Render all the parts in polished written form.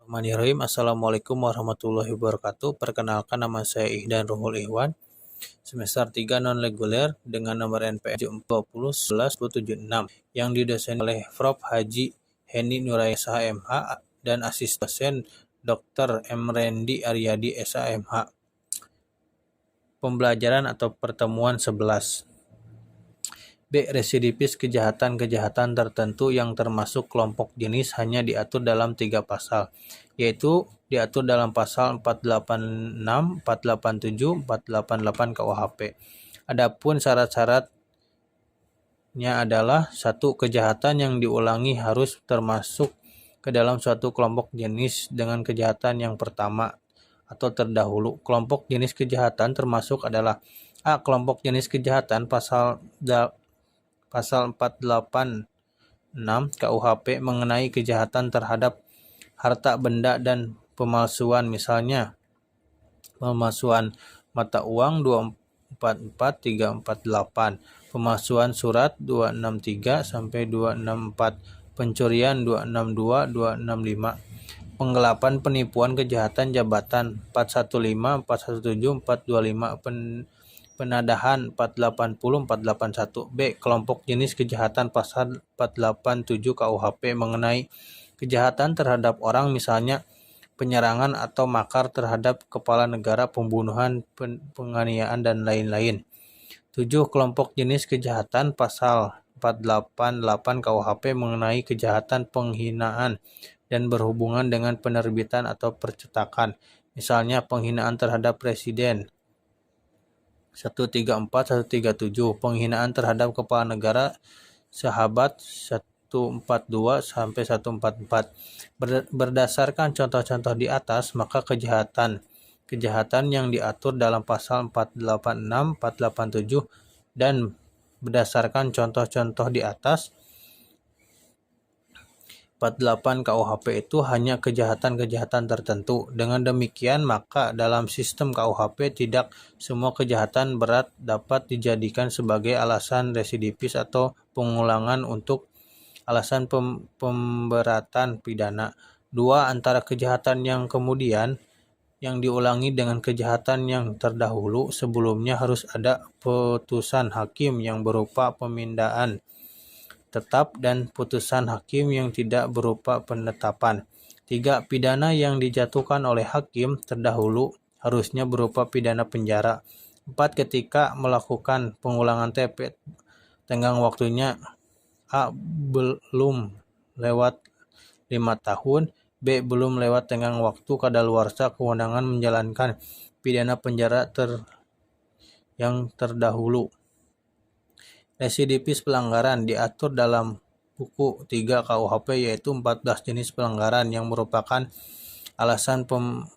Bismillahirrahmanirrahim. Assalamualaikum warahmatullahi wabarakatuh. Perkenalkan, nama saya Ihdan Ruhul Ihwan, semester 3 non-reguler dengan nomor NPM 2011-176 yang didosen oleh Prof. Haji Heni Nurayasa MH dan asisten dosen Dr. M. Rendi Aryadi SAMH. Pembelajaran atau pertemuan 11. B. Residivis kejahatan-kejahatan tertentu yang termasuk kelompok jenis hanya diatur dalam 3 pasal, yaitu diatur dalam pasal 486, 487, 488 KUHP. Adapun syarat-syaratnya adalah: 1. Kejahatan yang diulangi harus termasuk ke dalam suatu kelompok jenis dengan kejahatan yang pertama atau terdahulu. Kelompok jenis kejahatan termasuk adalah: A. Kelompok jenis kejahatan pasal 486 KUHP mengenai kejahatan terhadap harta benda dan pemalsuan, misalnya pemalsuan mata uang 244 348, pemalsuan surat 263 sampai 264, pencurian 262 265, penggelapan, penipuan, kejahatan jabatan 415 417 425, penadahan 480 481. B. Kelompok jenis kejahatan pasal 487 KUHP mengenai kejahatan terhadap orang, misalnya penyerangan atau makar terhadap kepala negara, pembunuhan, penganiayaan, dan lain-lain. 7. Kelompok jenis kejahatan pasal 488 KUHP mengenai kejahatan penghinaan dan berhubungan dengan penerbitan atau percetakan, misalnya penghinaan terhadap presiden 134 137, penghinaan terhadap kepala negara, sahabat 142 sampai 144. Berdasarkan contoh-contoh di atas, maka kejahatan yang diatur dalam pasal 486, 487 dan berdasarkan contoh-contoh di atas 48 KUHP itu hanya kejahatan-kejahatan tertentu. Dengan demikian, maka dalam sistem KUHP tidak semua kejahatan berat dapat dijadikan sebagai alasan residivis atau pengulangan untuk alasan pemberatan pidana. 2. Antara kejahatan yang kemudian yang diulangi dengan kejahatan yang terdahulu sebelumnya harus ada putusan hakim yang berupa pemindahan tetap dan putusan hakim yang tidak berupa penetapan. 3. Pidana yang dijatuhkan oleh hakim terdahulu harusnya berupa pidana penjara. 4. Ketika melakukan pengulangan TP, tenggang waktunya: A. Belum lewat 5 tahun, B. Belum lewat tenggang waktu kadaluarsa kewenangan menjalankan pidana penjara yang terdahulu. Residivis pelanggaran diatur dalam buku 3 KUHP, yaitu 14 jenis pelanggaran yang merupakan alasan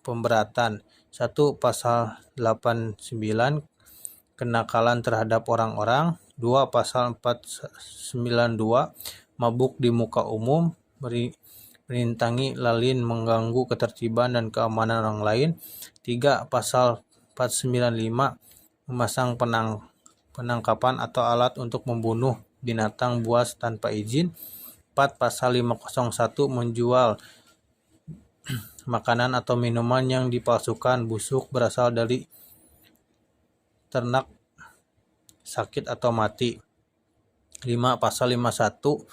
pemberatan. 1. Pasal 89 kenakalan terhadap orang-orang. 2. Pasal 492 mabuk di muka umum, merintangi lalin, mengganggu ketertiban dan keamanan orang lain. 3. Pasal 495 memasang penangkapan atau alat untuk membunuh binatang buas tanpa izin. 4. Pasal 501 menjual makanan atau minuman yang dipalsukan, busuk, berasal dari ternak sakit atau mati. 5. Pasal 512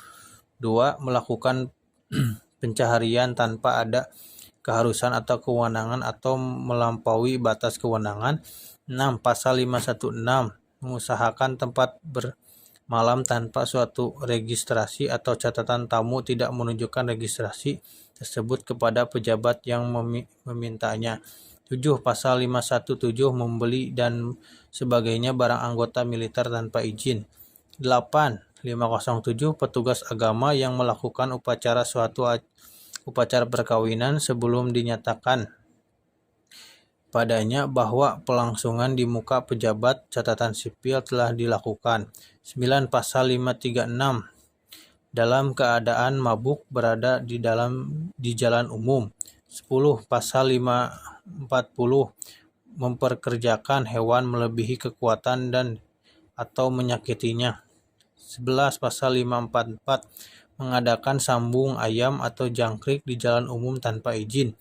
melakukan pencaharian tanpa ada keharusan atau kewenangan atau melampaui batas kewenangan. 6. Pasal 516 mengusahakan tempat bermalam tanpa suatu registrasi atau catatan tamu tidak menunjukkan registrasi tersebut kepada pejabat yang memintanya. 7. Pasal 517 membeli dan sebagainya barang anggota militer tanpa izin. 8. 507 petugas agama yang melakukan upacara perkawinan sebelum dinyatakan padanya bahwa pelangsungan di muka pejabat catatan sipil telah dilakukan. 9. Pasal 536 dalam keadaan mabuk berada di jalan umum. 10. Pasal 540 memperkerjakan hewan melebihi kekuatan dan atau menyakitinya. 11. Pasal 544 mengadakan sambung ayam atau jangkrik di jalan umum tanpa izin.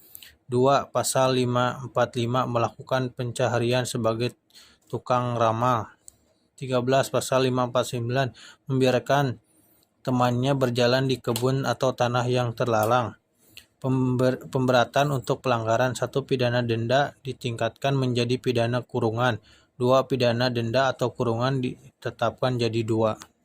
2. Pasal 545 melakukan pencaharian sebagai tukang ramal. 13. Pasal 549 membiarkan temannya berjalan di kebun atau tanah yang terlarang. Pemberatan untuk pelanggaran 1. Pidana denda ditingkatkan menjadi pidana kurungan. 2. Pidana denda atau kurungan ditetapkan jadi 2.